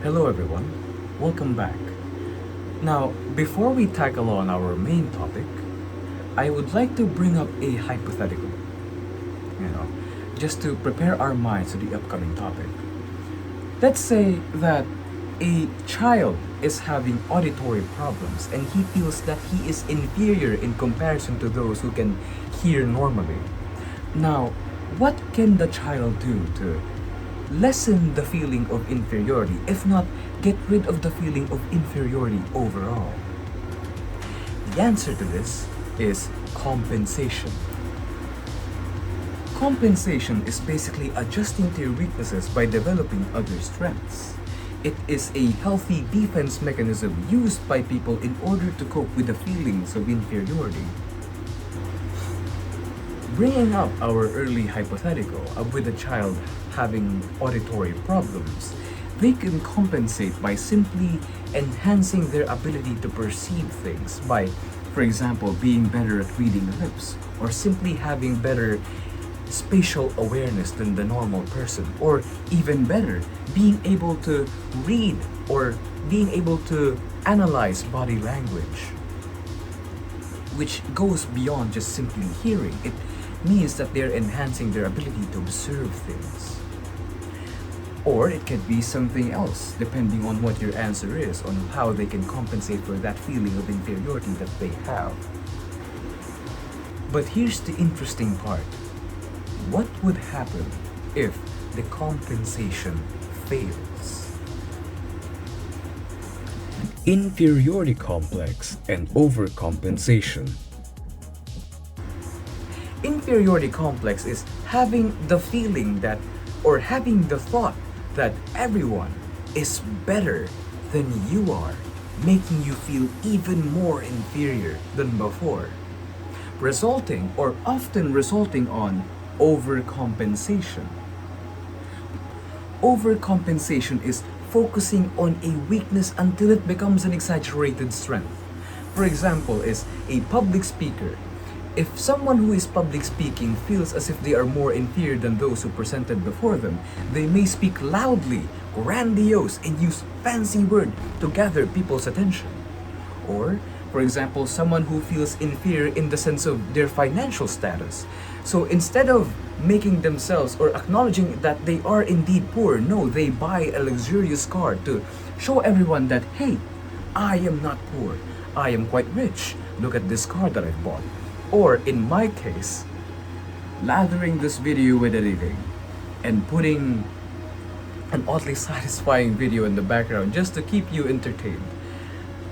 Hello everyone, welcome back. Now, before we tackle on our main topic, I would like to bring up a hypothetical, you know, just to prepare our minds to the upcoming topic. Let's say that a child is having auditory problems and he feels that he is inferior in comparison to those who can hear normally. Now, what can the child do to lessen the feeling of inferiority, if not get rid of the feeling of inferiority overall? The answer to this is compensation. Compensation is basically adjusting to your weaknesses by developing other strengths. It is a healthy defense mechanism used by people in order to cope with the feelings of inferiority. Bringing up our early hypothetical with a child having auditory problems, they can compensate by simply enhancing their ability to perceive things by, for example, being better at reading lips, or simply having better spatial awareness than the normal person, or even better, being able to read or being able to analyze body language, which goes beyond just simply hearing. It means that they're enhancing their ability to observe things. Or it could be something else, depending on what your answer is, on how they can compensate for that feeling of inferiority that they have. But here's the interesting part. What would happen if the compensation fails? Inferiority complex and overcompensation. Inferiority complex is having the feeling that, or having the thought that everyone is better than you are, making you feel even more inferior than before, resulting or often resulting on overcompensation. Overcompensation is focusing on a weakness until it becomes an exaggerated strength. For example, is a public speaker. If someone who is public speaking feels as if they are more inferior than those who presented before them, they may speak loudly, grandiose, and use fancy words to gather people's attention. Or, for example, someone who feels inferior in the sense of their financial status. So instead of making themselves or acknowledging that they are indeed poor, no, they buy a luxurious car to show everyone that, hey, I am not poor, I am quite rich, look at this car that I've bought. Or in my case, lathering this video with editing and putting an oddly satisfying video in the background just to keep you entertained.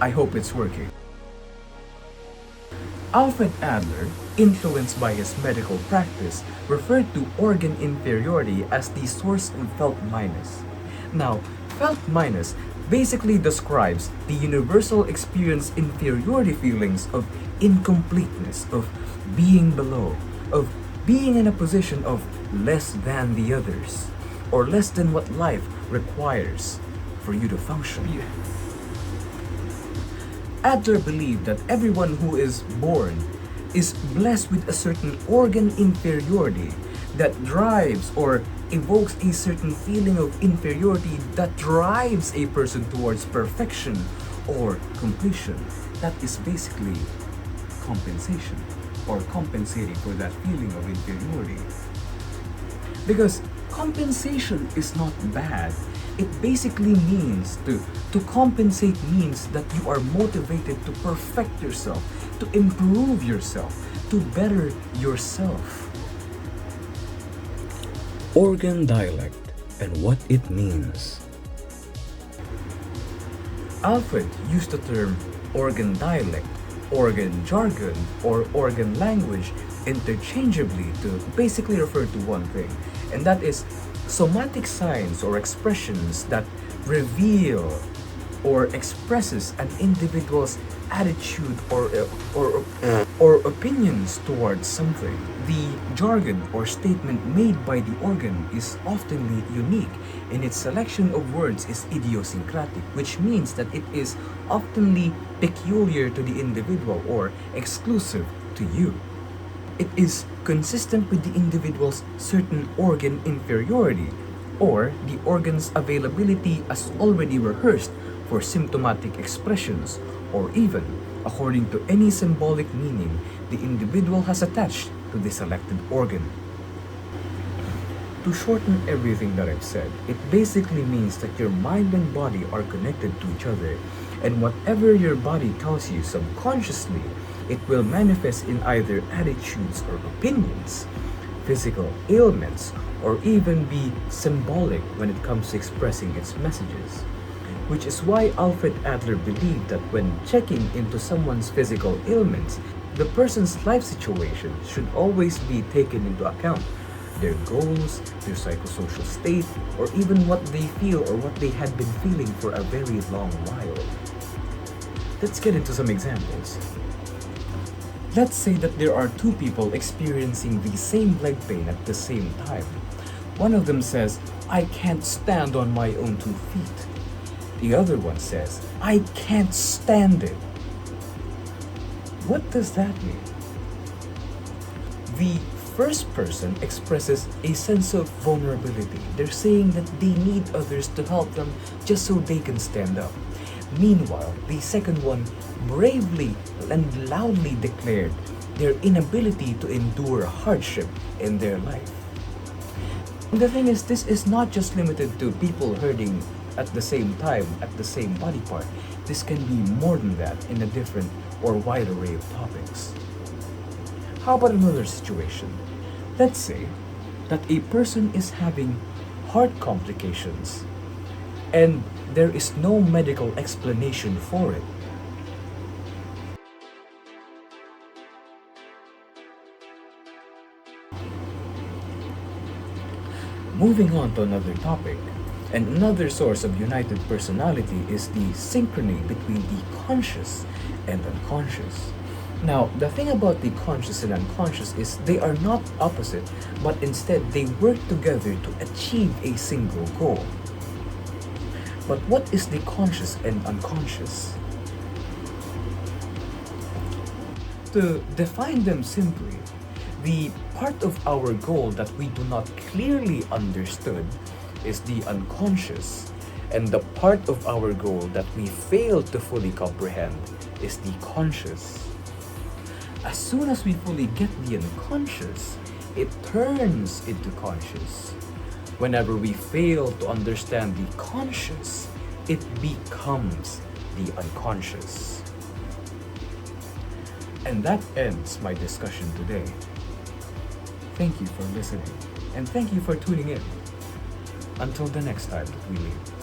I hope it's working. Alfred Adler, influenced by his medical practice, referred to organ inferiority as the source of felt minus. Now, felt minus basically describes the universal experience inferiority feelings of incompleteness, of being below, of being in a position of less than the others, or less than what life requires for you to function. Adler believed that everyone who is born is blessed with a certain organ inferiority that drives or evokes a certain feeling of inferiority that drives a person towards perfection or completion. That is basically compensation, or compensating for that feeling of inferiority. Because compensation is not bad. It basically means to compensate means that you are motivated to perfect yourself, to improve yourself, to better yourself. Organ dialect and what it means. Alfred used the term organ dialect, organ jargon, or organ language interchangeably to basically refer to one thing, and that is somatic signs or expressions that reveal or expresses an individual's attitude or opinions towards something. The jargon or statement made by the organ is often unique, and its selection of words is idiosyncratic, which means that it is often peculiar to the individual or exclusive to you. It is consistent with the individual's certain organ inferiority, or the organ's availability as already rehearsed for symptomatic expressions, or even according to any symbolic meaning the individual has attached to the selected organ. To shorten everything that I've said, it basically means that your mind and body are connected to each other, and whatever your body tells you subconsciously, it will manifest in either attitudes or opinions, physical ailments, or even be symbolic when it comes to expressing its messages. Which is why Alfred Adler believed that when checking into someone's physical ailments, the person's life situation should always be taken into account. Their goals, their psychosocial state, or even what they feel or what they had been feeling for a very long while. Let's get into some examples. Let's say that there are two people experiencing the same leg pain at the same time. One of them says, "I can't stand on my own 2 feet." The other one says, "I can't stand it." What does that mean? The first person expresses a sense of vulnerability. They're saying that they need others to help them just so they can stand up. Meanwhile, the second one bravely and loudly declared their inability to endure hardship in their life. And the thing is, this is not just limited to people hurting at the same time, at the same body part. This can be more than that in a different or wide array of topics. How about another situation? Let's say that a person is having heart complications and there is no medical explanation for it. Moving on to another topic, and another source of united personality is the synchrony between the conscious and unconscious. Now, the thing about the conscious and unconscious is they are not opposite, but instead they work together to achieve a single goal. But what is the conscious and unconscious? To define them simply, the part of our goal that we do not clearly understood is the unconscious, and the part of our goal that we fail to fully comprehend is the conscious. As soon as we fully get the unconscious, it turns into conscious. Whenever we fail to understand the conscious, it becomes the unconscious. And that ends my discussion today. Thank you for listening, and thank you for tuning in. Until the next time that we meet.